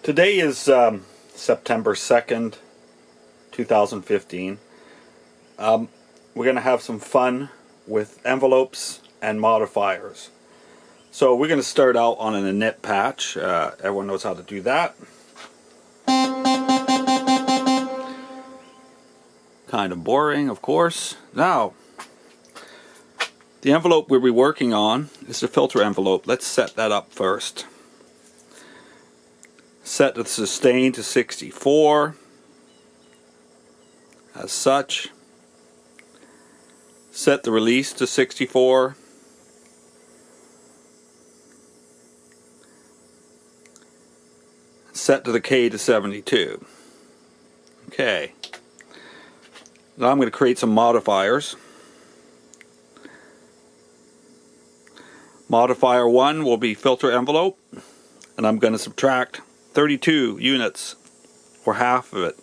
Today is September 2nd, 2015. We're going to have some fun with envelopes and modifiers. So we're going to start out on an init patch. Everyone knows how to do that. Kind of boring, of course. Now, the envelope we'll be working on is the filter envelope. Let's set that up first. Set the sustain to 64 as such. Set the release to 64. Set the decay to 72. Okay. Now I'm going to create some modifiers. Modifier 1 will be filter envelope, and I'm going to subtract 32 units, or half of it.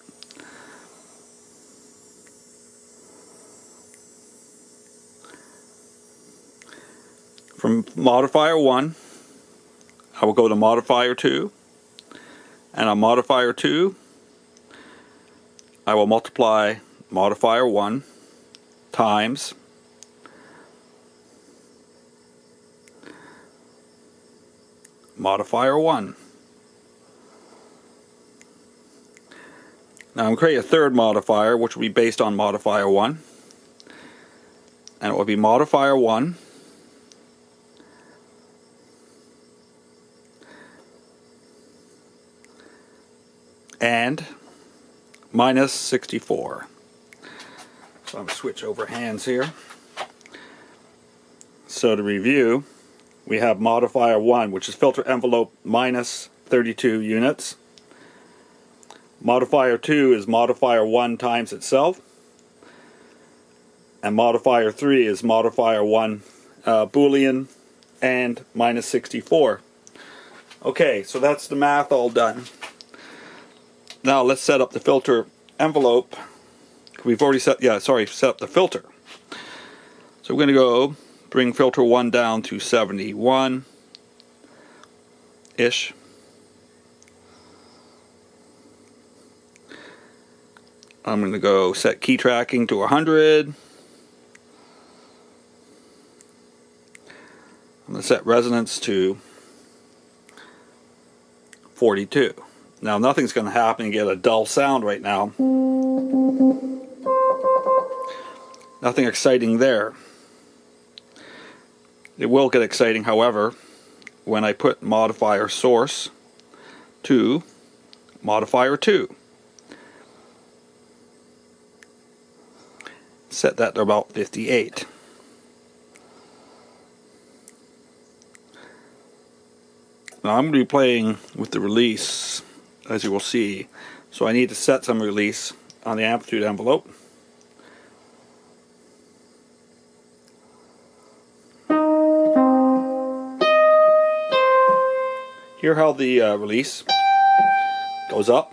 From modifier 1, I will go to modifier 2, and on modifier 2, I will multiply modifier 1 times modifier 1. Now I'm going to create a third modifier, which will be based on modifier 1. And it will be modifier 1 and minus 64. So I'm going to switch over hands here. So to review, we have modifier 1, which is filter envelope minus 32 units. Modifier 2 is modifier 1 times itself. And modifier 3 is modifier 1 Boolean and minus 64. Okay, so that's the math all done. Now let's set up the filter envelope. We've already set up the filter. So we're going to go bring filter 1 down to 71-ish. I'm going to go set key tracking to 100. I'm going to set resonance to 42. Now nothing's going to happen. You get a dull sound right now. Nothing exciting there. It will get exciting, however, when I put modifier source to modifier 2. Set that to about 58. Now I'm going to be playing with the release, as you will see. So I need to set some release on the amplitude envelope. Hear how the release goes up.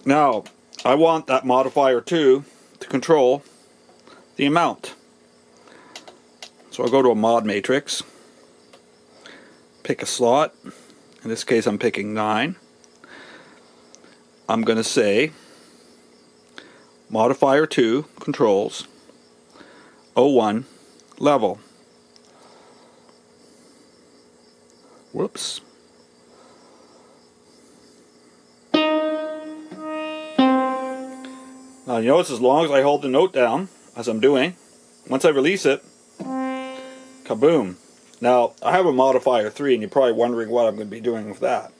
Now, I want that modifier 2 to control the amount. So I'll go to a mod matrix, pick a slot. In this case I'm picking 9. I'm going to say modifier 2 controls 01 level. Whoops. Now you notice as long as I hold the note down, as I'm doing, once I release it, kaboom. Now I have a modifier 3 and you're probably wondering what I'm going to be doing with that.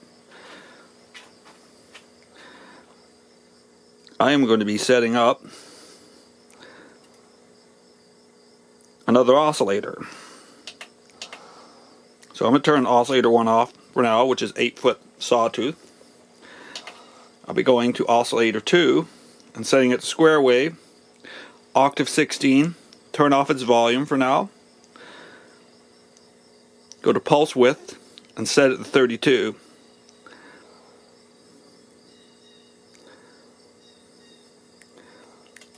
I am going to be setting up another oscillator. So I'm going to turn oscillator 1 off for now, which is 8-foot sawtooth. I'll be going to oscillator 2 and setting it to square wave, octave 16, turn off its volume for now. Go to pulse width, and set it to 32.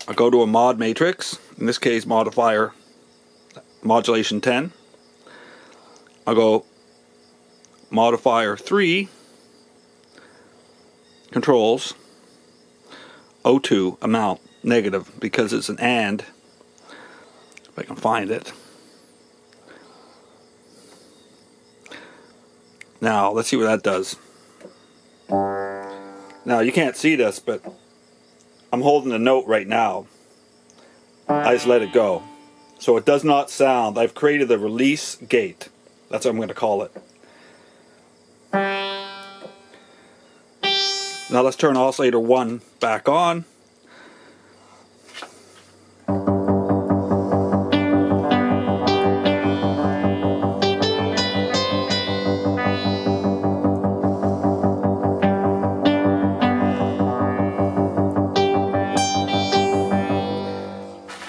I'll go to a mod matrix, in this case modifier modulation 10. I'll go modifier 3 controls O2 amount negative, because it's an AND, if I can find it. Now let's see what that does. Now you can't see this, but I'm holding the note right now. I just let it go. So it does not sound. I've created the release gate. That's what I'm going to call it. Now let's turn oscillator 1 back on.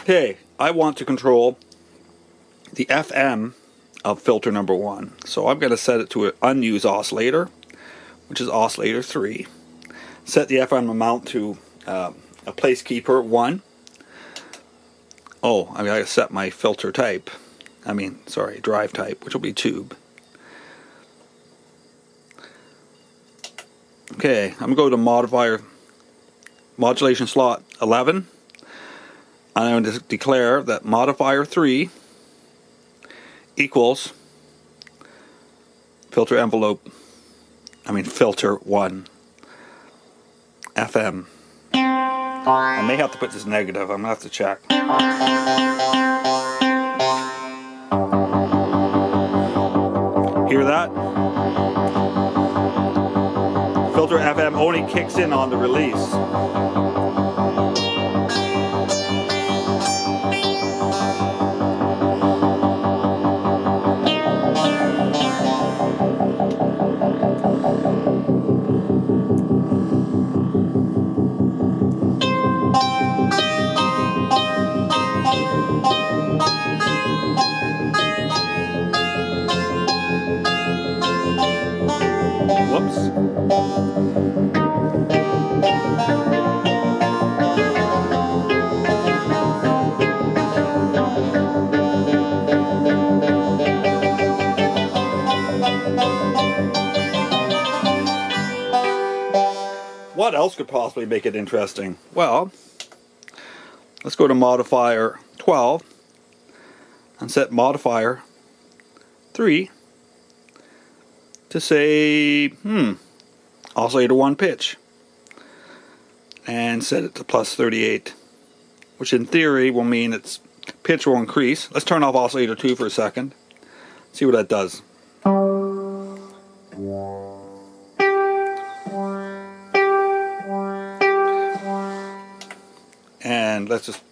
Okay, I want to control the FM of filter number 1. So I'm going to set it to an unused oscillator, which is oscillator 3. Set the FM amount to a placekeeper 1. Oh, I got to set my filter type. Drive type, which will be tube. Okay, I'm going to go to modifier modulation slot 11. I'm going to declare that modifier 3 equals filter 1 FM. I may have to put this negative. I'm going to have to check. Hear that? Filter FM only kicks in on the release. Whoops. What else could possibly make it interesting? Well, let's go to modifier 12 and set modifier 3 to say, oscillator 1 pitch, and set it to plus 38, which in theory will mean its pitch will increase. Let's turn off oscillator 2 for a second, see what that does. And let's just,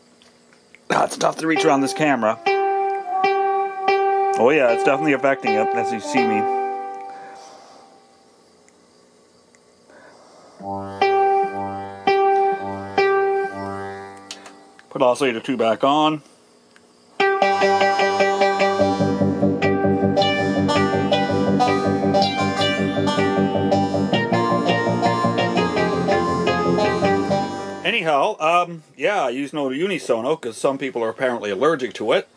it's tough to reach around this camera. Oh yeah, it's definitely affecting it as you see me. Put oscillator 2 back on. Anyhow, I use no unisono because some people are apparently allergic to it.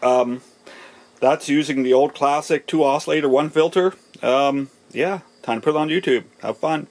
That's using the old classic 2 oscillator 1 filter. Time to put it on YouTube. Have fun.